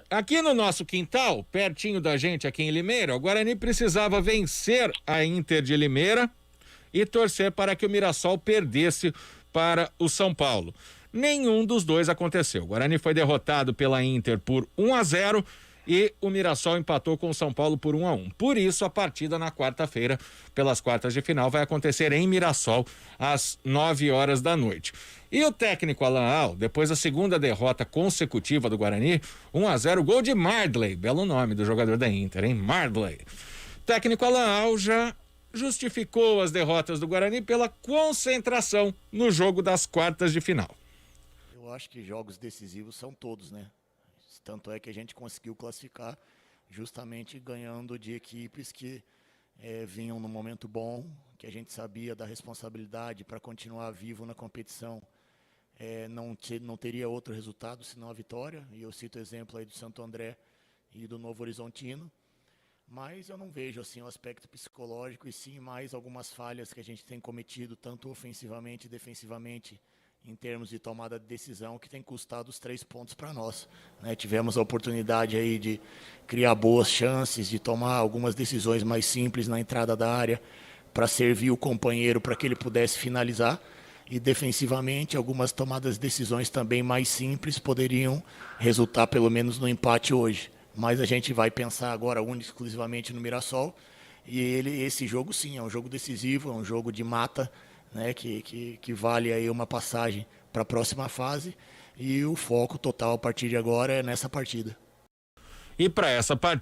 Aqui no nosso quintal, pertinho da gente aqui em Limeira, o Guarani precisava vencer a Inter de Limeira e torcer para que o Mirassol perdesse para o São Paulo. Nenhum dos dois aconteceu. O Guarani foi derrotado pela Inter por 1-0 e o Mirassol empatou com o São Paulo por 1-1. Por isso, a partida na quarta-feira, pelas quartas de final, vai acontecer em Mirassol às 9 horas da noite. E o técnico Alan Al, depois da segunda derrota consecutiva do Guarani, 1-0, gol de Mardley, belo nome do jogador da Inter, hein? Mardley. O técnico Alan Al já justificou as derrotas do Guarani pela concentração no jogo das quartas de final. Eu acho que jogos decisivos são todos, né? Tanto é que a gente conseguiu classificar justamente ganhando de equipes que vinham num momento bom, que a gente sabia da responsabilidade para continuar vivo na competição. Não teria outro resultado senão a vitória, e eu cito o exemplo aí do Santo André e do Novo Horizontino, mas eu não vejo assim o aspecto psicológico, e sim mais algumas falhas que a gente tem cometido, tanto ofensivamente e defensivamente, em termos de tomada de decisão, que tem custado os 3 pontos para nós, né? Tivemos a oportunidade aí de criar boas chances, de tomar algumas decisões mais simples na entrada da área, para servir o companheiro para que ele pudesse finalizar, e defensivamente algumas tomadas de decisões também mais simples poderiam resultar pelo menos no empate hoje. Mas a gente vai pensar agora exclusivamente no Mirassol, e esse jogo sim, é um jogo decisivo, é um jogo de mata, né, que vale aí uma passagem para a próxima fase, e o foco total a partir de agora é nessa partida. E para essa partida